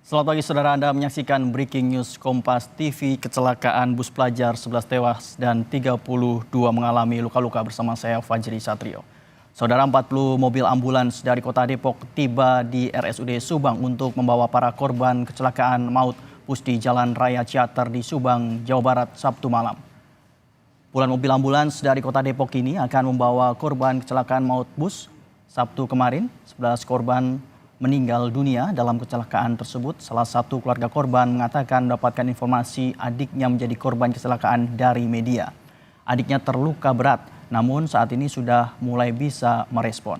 Selamat pagi saudara, Anda menyaksikan Breaking News Kompas TV. Kecelakaan bus pelajar 11 tewas dan 32 mengalami luka-luka bersama saya Fajri Satrio. Saudara, 40 mobil ambulans dari kota Depok tiba di RSUD Subang untuk membawa para korban kecelakaan maut bus di Jalan Raya Ciater di Subang, Jawa Barat Sabtu malam. Puluhan mobil ambulans dari kota Depok ini akan membawa korban kecelakaan maut bus. Sabtu kemarin, 11 korban meninggal dunia dalam kecelakaan tersebut. Salah satu keluarga korban mengatakan mendapatkan informasi adiknya menjadi korban kecelakaan dari media. Adiknya terluka berat, namun saat ini sudah mulai bisa merespon.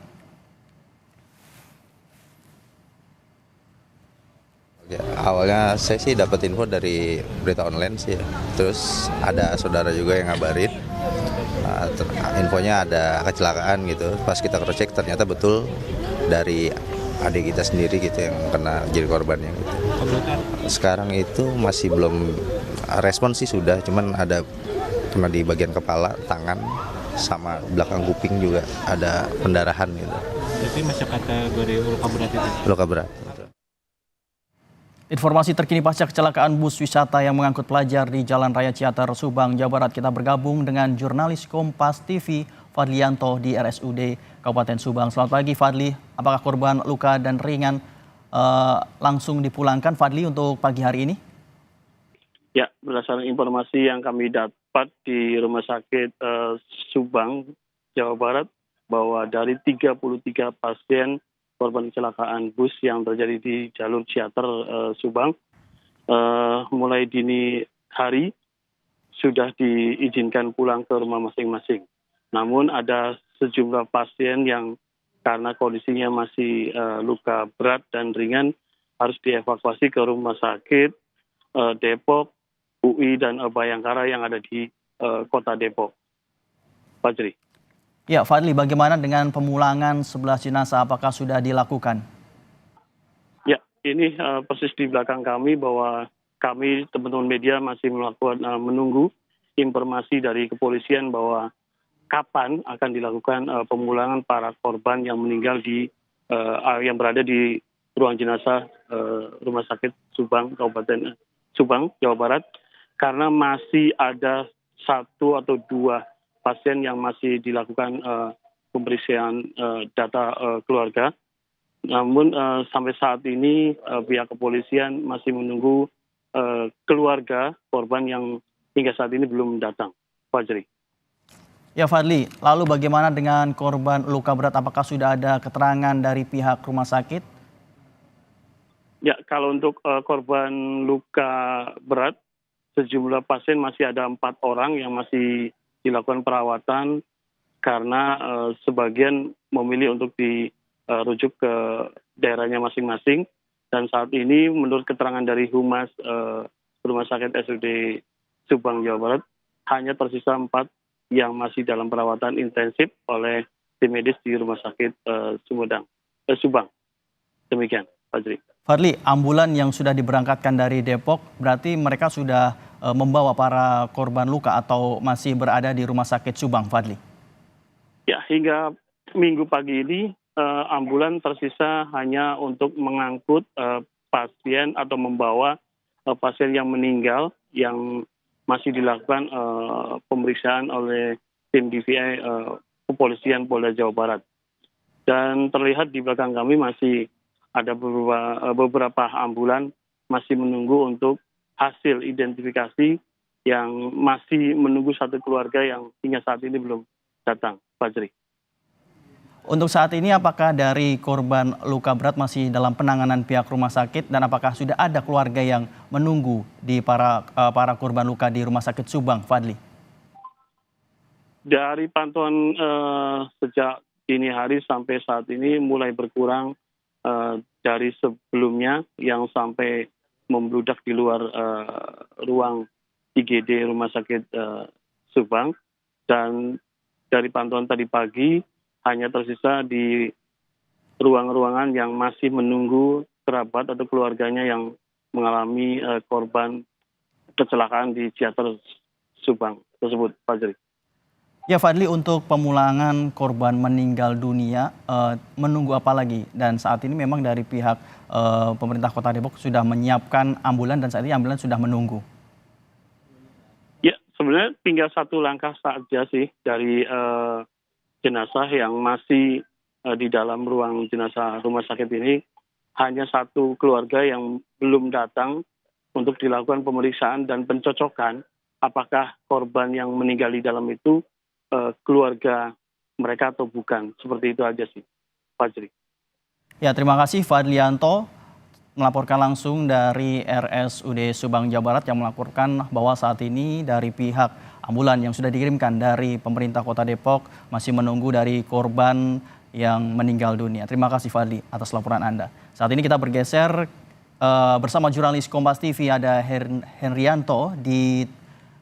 Ya, awalnya saya sih dapat info dari berita online sih ya. Terus ada saudara juga yang ngabarin, infonya ada kecelakaan gitu. Pas kita cross check ternyata betul dari adik kita sendiri gitu yang kena jadi korbannya gitu. Sekarang itu masih belum respon sih sudah, cuman ada kena di bagian kepala, tangan, sama belakang kuping juga ada pendarahan gitu. Jadi masuk kategori luka berat itu? Luka berat. Informasi terkini pasca kecelakaan bus wisata yang mengangkut pelajar di Jalan Raya Ciater, Subang, Jawa Barat. Kita bergabung dengan jurnalis Kompas TV Fadlianto di RSUD Kabupaten Subang. Selamat pagi Fadli, apakah korban luka dan ringan langsung dipulangkan Fadli untuk pagi hari ini? Ya, berdasarkan informasi yang kami dapat di Rumah Sakit Subang, Jawa Barat, bahwa dari 33 pasien korban kecelakaan bus yang terjadi di jalur Ciater Subang, mulai dini hari sudah diizinkan pulang ke rumah masing-masing. Namun ada sejumlah pasien yang karena kondisinya masih luka berat dan ringan harus dievakuasi ke rumah sakit Depok, UI, dan Bayangkara yang ada di kota Depok. Fajri. Ya Fadli, bagaimana dengan pemulangan 11 jenazah, apakah sudah dilakukan? Ya, ini persis di belakang kami bahwa kami teman-teman media masih melakukan menunggu informasi dari kepolisian bahwa kapan akan dilakukan pemulangan para korban yang meninggal yang berada di ruang jenazah Rumah Sakit Subang, Kabupaten Subang, Jawa Barat, karena masih ada 1 atau 2 pasien yang masih dilakukan pemeriksaan data keluarga. Namun sampai saat ini pihak kepolisian masih menunggu keluarga korban yang hingga saat ini belum datang. Fajri. Ya Fadli, lalu bagaimana dengan korban luka berat? Apakah sudah ada keterangan dari pihak rumah sakit? Ya, kalau untuk korban luka berat, sejumlah pasien masih ada 4 orang yang masih dilakukan perawatan karena sebagian memilih untuk dirujuk ke daerahnya masing-masing. Dan saat ini menurut keterangan dari Humas Rumah Sakit RSUD Subang, Jawa Barat, hanya tersisa 4 yang masih dalam perawatan intensif oleh tim medis di Rumah Sakit Subang. Demikian, Fajri. Fadli, ambulan yang sudah diberangkatkan dari Depok, berarti mereka sudah membawa para korban luka atau masih berada di Rumah Sakit Subang, Fadli? Ya, hingga minggu pagi ini ambulan tersisa hanya untuk mengangkut pasien atau membawa pasien yang meninggal yang masih dilakukan pemeriksaan oleh tim DVI Kepolisian Polda Jawa Barat. Dan terlihat di belakang kami masih ada beberapa ambulan masih menunggu untuk hasil identifikasi yang masih menunggu satu keluarga yang hingga saat ini belum datang. Fajri. Untuk saat ini apakah dari korban luka berat masih dalam penanganan pihak rumah sakit dan apakah sudah ada keluarga yang menunggu di para korban luka di Rumah Sakit Subang, Fadli? Dari pantauan sejak dini hari sampai saat ini mulai berkurang dari sebelumnya yang sampai membludak di luar ruang IGD Rumah Sakit Subang, dan dari pantauan tadi pagi hanya tersisa di ruang-ruangan yang masih menunggu kerabat atau keluarganya yang mengalami korban kecelakaan di Ciater Subang tersebut, Fajri. Ya Fadli, untuk pemulangan korban meninggal dunia, menunggu apa lagi? Dan saat ini memang dari pihak pemerintah Kota Depok sudah menyiapkan ambulan dan saat ini ambulan sudah menunggu. Ya, sebenarnya tinggal satu langkah saja sih dari jenazah yang masih di dalam ruang jenazah rumah sakit ini. Hanya satu keluarga yang belum datang untuk dilakukan pemeriksaan dan pencocokan apakah korban yang meninggal di dalam itu keluarga mereka atau bukan. Seperti itu aja sih, Fajri. Ya, terima kasih Fadlianto melaporkan langsung dari RSUD Subang, Jawa Barat yang melaporkan bahwa saat ini dari pihak ambulan yang sudah dikirimkan dari pemerintah Kota Depok masih menunggu dari korban yang meninggal dunia. Terima kasih Fadli atas laporan Anda. Saat ini kita bergeser bersama jurnalis Kompas TV ada Henrianto di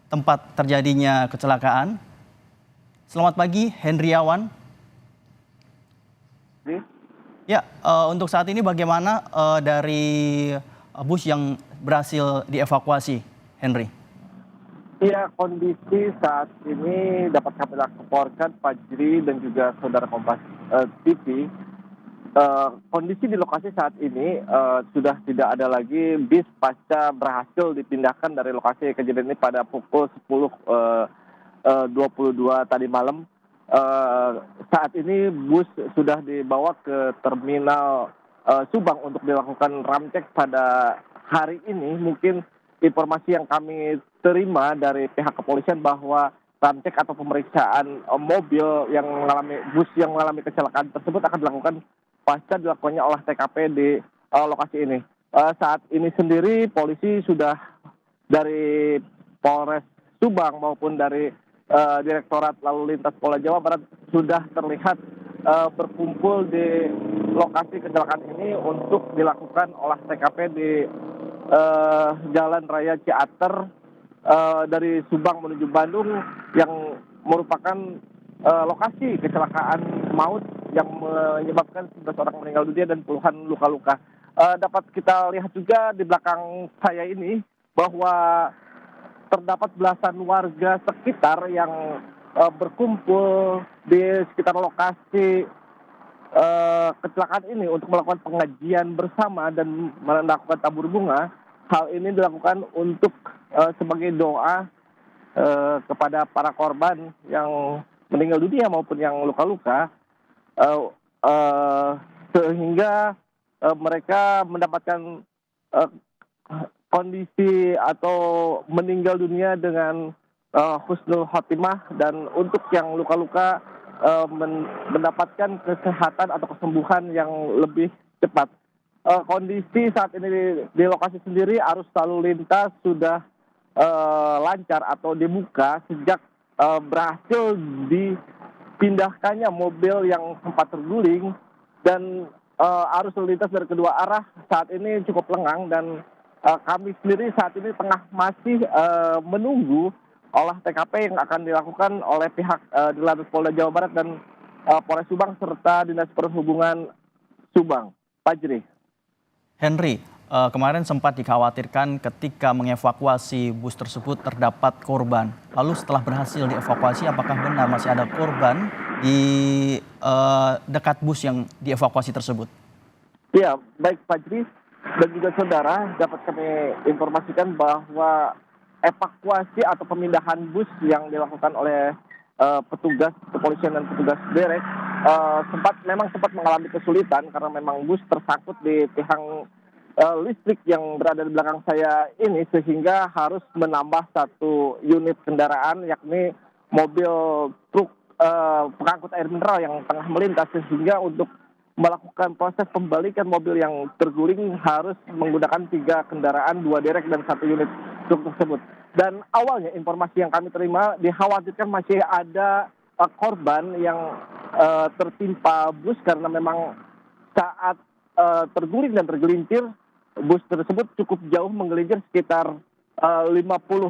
tempat terjadinya kecelakaan. Selamat pagi, Hendriawan. Ya, untuk saat ini bagaimana dari bus yang berhasil dievakuasi, Henry? Ya, kondisi saat ini dapat kami laporkan Fajri dan juga saudara Kompas TV. Kondisi di lokasi saat ini sudah tidak ada lagi bis pasca berhasil dipindahkan dari lokasi kejadian ini pada pukul 10.22 tadi malam. Saat ini bus sudah dibawa ke terminal Subang untuk dilakukan ramcek pada hari ini. Mungkin informasi yang kami terima dari pihak kepolisian bahwa ramcek atau pemeriksaan mobil yang bus yang mengalami kecelakaan tersebut akan dilakukan pasca dilakukannya olah TKP di lokasi ini. Saat ini sendiri polisi sudah dari Polres Subang maupun dari Direktorat Lalu Lintas Polda Jawa Barat sudah terlihat berkumpul di lokasi kecelakaan ini untuk dilakukan olah TKP di Jalan Raya Ciater dari Subang menuju Bandung yang merupakan lokasi kecelakaan maut yang menyebabkan 11 orang meninggal dunia dan puluhan luka-luka. Dapat kita lihat juga di belakang saya ini bahwa terdapat belasan warga sekitar yang berkumpul di sekitar lokasi kecelakaan ini untuk melakukan pengajian bersama dan melakukan tabur bunga. Hal ini dilakukan untuk sebagai doa kepada para korban yang meninggal dunia maupun yang luka-luka, sehingga mereka mendapatkan kondisi atau meninggal dunia dengan husnul khotimah, dan untuk yang luka-luka mendapatkan kesehatan atau kesembuhan yang lebih cepat. Kondisi saat ini di lokasi sendiri arus lalu lintas sudah lancar atau dibuka sejak berhasil dipindahkannya mobil yang sempat terguling, dan arus lalu lintas dari kedua arah saat ini cukup lengang, dan kami sendiri saat ini tengah masih menunggu olah TKP yang akan dilakukan oleh pihak di Lantas Polda Jawa Barat dan Polres Subang serta Dinas Perhubungan Subang. Fajri. Henry, kemarin sempat dikhawatirkan ketika mengevakuasi bus tersebut terdapat korban. Lalu setelah berhasil dievakuasi, apakah benar masih ada korban di dekat bus yang dievakuasi tersebut? Ya, baik Fajri dan juga saudara, dapat kami informasikan bahwa evakuasi atau pemindahan bus yang dilakukan oleh petugas kepolisian dan petugas derek memang sempat mengalami kesulitan karena memang bus tersangkut di tiang listrik yang berada di belakang saya ini, sehingga harus menambah satu unit kendaraan, yakni mobil truk pengangkut air mineral yang tengah melintas, sehingga untuk melakukan proses pembalikan mobil yang terguling harus menggunakan 3 kendaraan, 2 derek dan 1 unit truk tersebut. Dan awalnya informasi yang kami terima dikhawatirkan masih ada korban yang tertimpa bus karena memang saat terguling dan tergelincir, bus tersebut cukup jauh menggelincir sekitar 50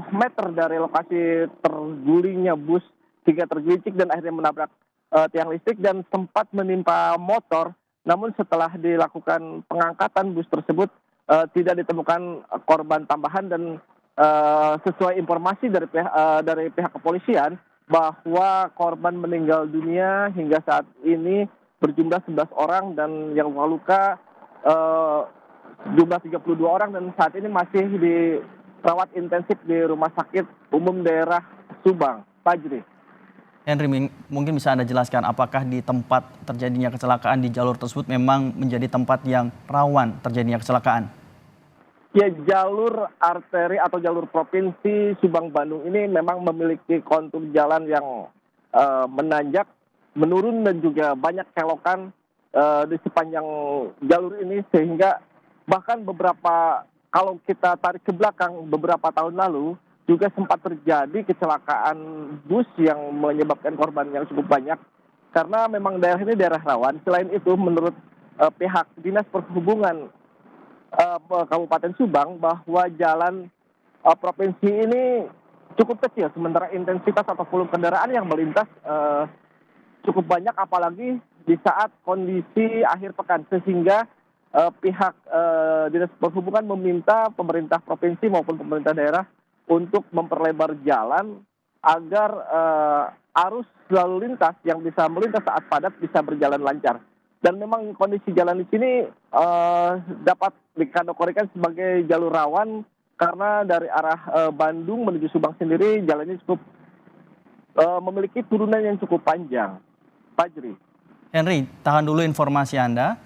meter dari lokasi tergulingnya bus hingga tergelincir dan akhirnya menabrak tiang listrik dan sempat menimpa motor. Namun setelah dilakukan pengangkatan bus tersebut tidak ditemukan korban tambahan, dan sesuai informasi dari pihak kepolisian, bahwa korban meninggal dunia hingga saat ini berjumlah 11 orang dan yang luka-luka jumlah 32 orang dan saat ini masih dirawat intensif di Rumah Sakit Umum Daerah Subang. Fajri. Henry, mungkin bisa Anda jelaskan apakah di tempat terjadinya kecelakaan di jalur tersebut memang menjadi tempat yang rawan terjadinya kecelakaan? Ya, jalur arteri atau jalur provinsi Subang-Bandung ini memang memiliki kontur jalan yang menanjak, menurun dan juga banyak kelokan di sepanjang jalur ini sehingga bahkan kalau kita tarik ke belakang beberapa tahun lalu juga sempat terjadi kecelakaan bus yang menyebabkan korban yang cukup banyak karena memang daerah ini daerah rawan. Selain itu menurut pihak Dinas Perhubungan Kabupaten Subang bahwa jalan provinsi ini cukup kecil sementara intensitas atau volume kendaraan yang melintas cukup banyak apalagi di saat kondisi akhir pekan sehingga pihak Dinas Perhubungan meminta pemerintah provinsi maupun pemerintah daerah untuk memperlebar jalan agar arus lalu lintas yang bisa melintas saat padat bisa berjalan lancar. Dan memang kondisi jalan di sini dapat dikategorikan sebagai jalur rawan karena dari arah Bandung menuju Subang sendiri jalannya cukup memiliki turunan yang cukup panjang. Fajri. Henry, tahan dulu informasi Anda.